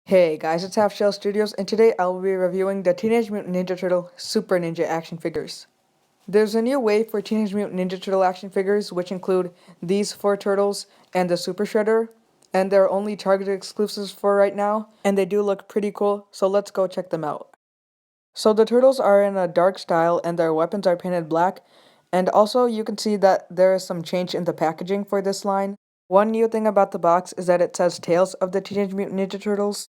Hey guys, it's Half Shell Studios, and today I will be reviewing the Teenage Mutant Ninja Turtle Super Ninja action figures. There's a new wave for Teenage Mutant Ninja Turtle action figures, which include these 4 turtles and the Super Shredder, and they're only Target exclusives for right now, and they do look pretty cool, so let's go check them out. So the turtles are in a dark style, and their weapons are painted black, and also you can see that there is some change in the packaging for this line. One new thing about the box is that it says Tales of the Teenage Mutant Ninja Turtles.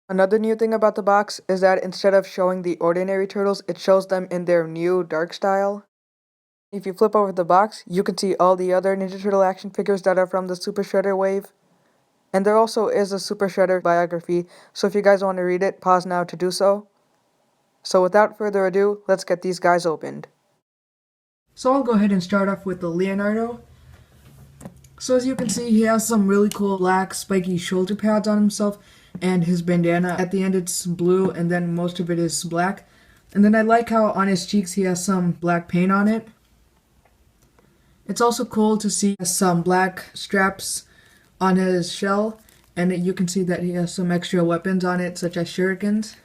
Another new thing about the box is that instead of showing the ordinary turtles, it shows them in their new dark style. If you flip over the box, you can see all the other Ninja Turtle action figures that are from the Super Shredder wave. And there also is a Super Shredder biography, so if you guys want to read it, pause now to do so. So without further ado, let's get these guys opened. So I'll go ahead and start off with the Leonardo. So as you can see, he has some really cool black spiky shoulder pads on himself, and his bandana. At the end it's blue, and then most of it is black. And then I like how on his cheeks he has some black paint on it. It's also cool to see some black straps on his shell, and you can see that he has some extra weapons on it, such as shurikens.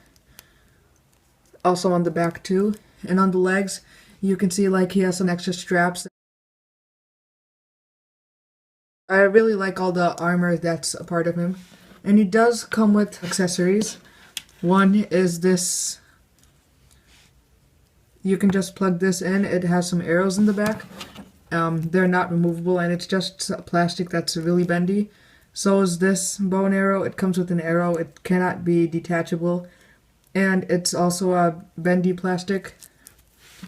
Also on the back too. And on the legs, you can see like he has some extra straps. I really like all the armor that's a part of him. And he does come with accessories. One is this. You can just plug this in. It has some arrows in the back. They're not removable, and it's just plastic that's really bendy. So is this bow and arrow. It comes with an arrow. It cannot be detachable. And it's also a bendy plastic.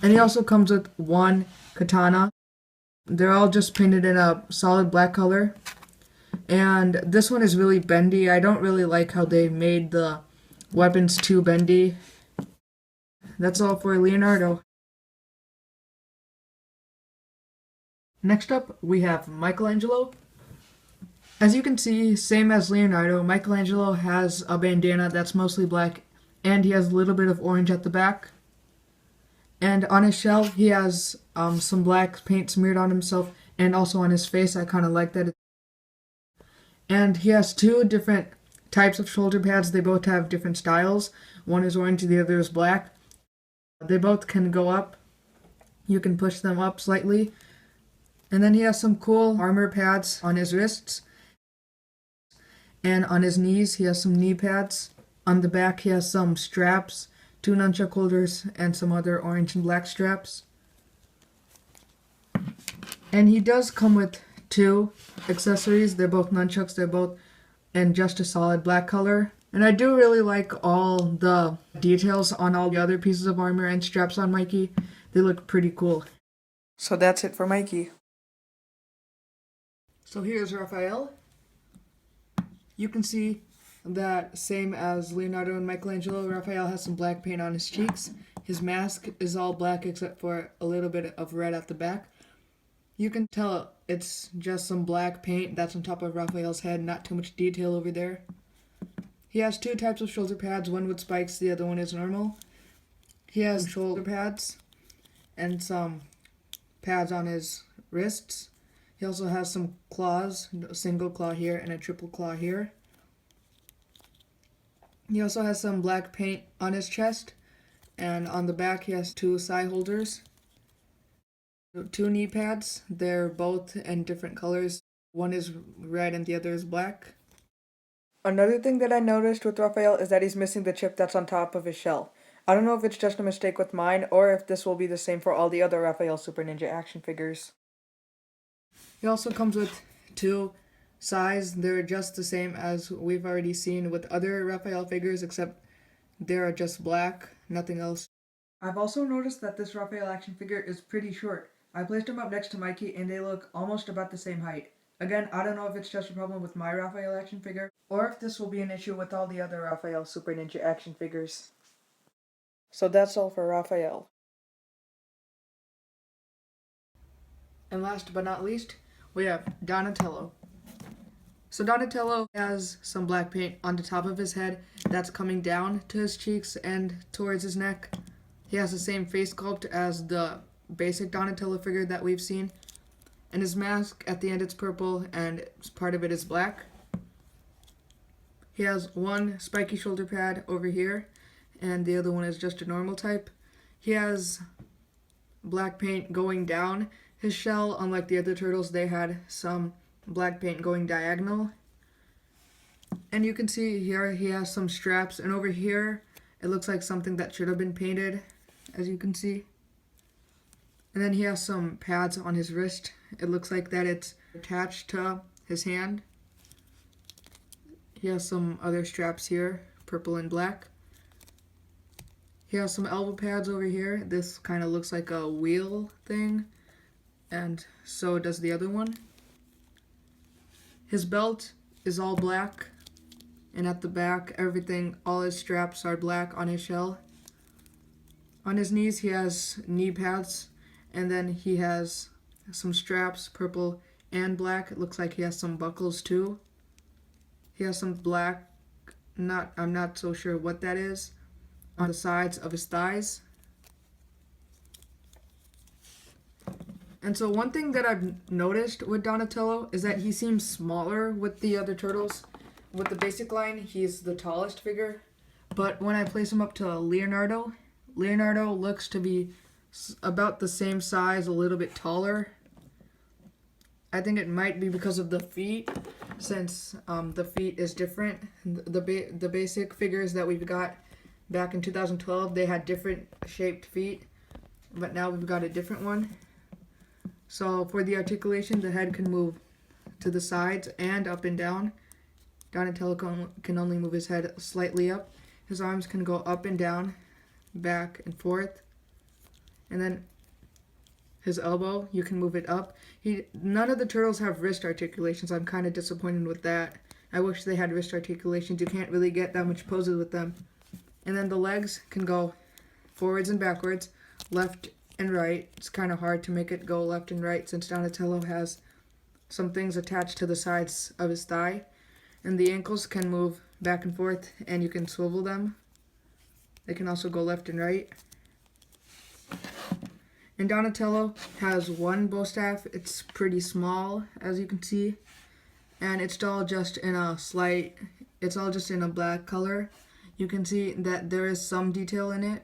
And he also comes with one katana. They're all just painted in a solid black color. And this one is really bendy. I don't really like how they made the weapons too bendy. That's all for Leonardo. Next up, we have Michelangelo. As you can see, same as Leonardo, Michelangelo has a bandana that's mostly black, and he has a little bit of orange at the back. And on his shell, he has some black paint smeared on himself, and also on his face. I kind of like that. And he has 2 different types of shoulder pads. They both have different styles. One is orange, the other is black. They both can go up. You can push them up slightly. And then he has some cool armor pads on his wrists. And on his knees, he has some knee pads. On the back, he has some straps, 2 nunchuck holders, and some other orange and black straps. And he does come with 2 accessories. They're both nunchucks. They're both in just a solid black color. And I do really like all the details on all the other pieces of armor and straps on Mikey. They look pretty cool. So that's it for Mikey. So here's Raphael. You can see that same as Leonardo and Michelangelo, Raphael has some black paint on his cheeks. His mask is all black except for a little bit of red at the back. You can tell it's just some black paint that's on top of Raphael's head, not too much detail over there. He has 2 types of shoulder pads, one with spikes, the other one is normal. He has shoulder pads and some pads on his wrists. He also has some claws, a single claw here and a triple claw here. He also has some black paint on his chest, and on the back he has 2 side holders. 2 knee pads. They're both in different colors. One is red and the other is black. Another thing that I noticed with Raphael is that he's missing the chip that's on top of his shell. I don't know if it's just a mistake with mine, or if this will be the same for all the other Raphael Super Ninja action figures. He also comes with 2 sides. They're just the same as we've already seen with other Raphael figures, except they're just black, nothing else. I've also noticed that this Raphael action figure is pretty short. I placed them up next to Mikey, and they look almost about the same height. Again, I don't know if it's just a problem with my Raphael action figure, or if this will be an issue with all the other Raphael Super Ninja action figures. So that's all for Raphael. And last but not least, we have Donatello. So Donatello has some black paint on the top of his head that's coming down to his cheeks and towards his neck. He has the same face sculpt as the basic Donatello figure that we've seen. And his mask, at the end it's purple and part of it is black. He He has one spiky shoulder pad over here, and the other one is just a normal type. He has black paint going down his shell. Unlike the other turtles, they had some black paint going diagonal. And you can see here he has some straps, and over here it looks like something that should have been painted, as you can see. And then he has some pads on his wrist. It looks like that it's attached to his hand. He has some other straps here, purple and black. He has some elbow pads over here. This kind of looks like a wheel thing, and so does the other one. His belt is all black, and at the back, everything, all his straps are black on his shell. On his knees, he has knee pads, and then he has some straps, purple and black. It looks like he has some buckles too. He has some black, I'm not so sure what that is, on the sides of his thighs. And so one thing that I've noticed with Donatello is that he seems smaller with the other turtles. With the basic line, he's the tallest figure. But when I place him up to Leonardo, Leonardo looks to be about the same size, a little bit taller. I think it might be because of the feet, since the feet is different. The basic figures that we've got back in 2012, they had different shaped feet, but now we've got a different one. So for the articulation, the head can move to the sides and up and down. Donatello can only move his head slightly up. His arms can go up and down, back and forth. And then his elbow, you can move it up. None of the turtles have wrist articulations. I'm kind of disappointed with that. I wish they had wrist articulations. You can't really get that much poses with them. And then the legs can go forwards and backwards, left and right. It's kind of hard to make it go left and right since Donatello has some things attached to the sides of his thigh. And the ankles can move back and forth, and you can swivel them. They can also go left and right. And Donatello has one bow staff. It's pretty small, as you can see. And it's all just in a black color. You can see that there is some detail in it.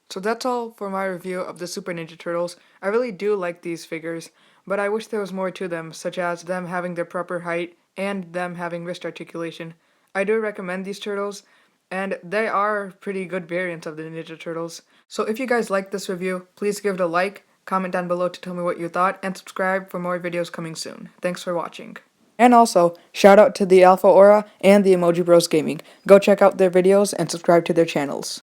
So that's all for my review of the Super Ninja Turtles. I really do like these figures, but I wish there was more to them, such as them having their proper height and them having wrist articulation. I do recommend these turtles, and they are pretty good variants of the Ninja Turtles. So if you guys liked this review, please give it a like, comment down below to tell me what you thought, and subscribe for more videos coming soon. Thanks for watching. And also, shout out to the Alpha Aura and the Emoji Bros Gaming. Go check out their videos and subscribe to their channels.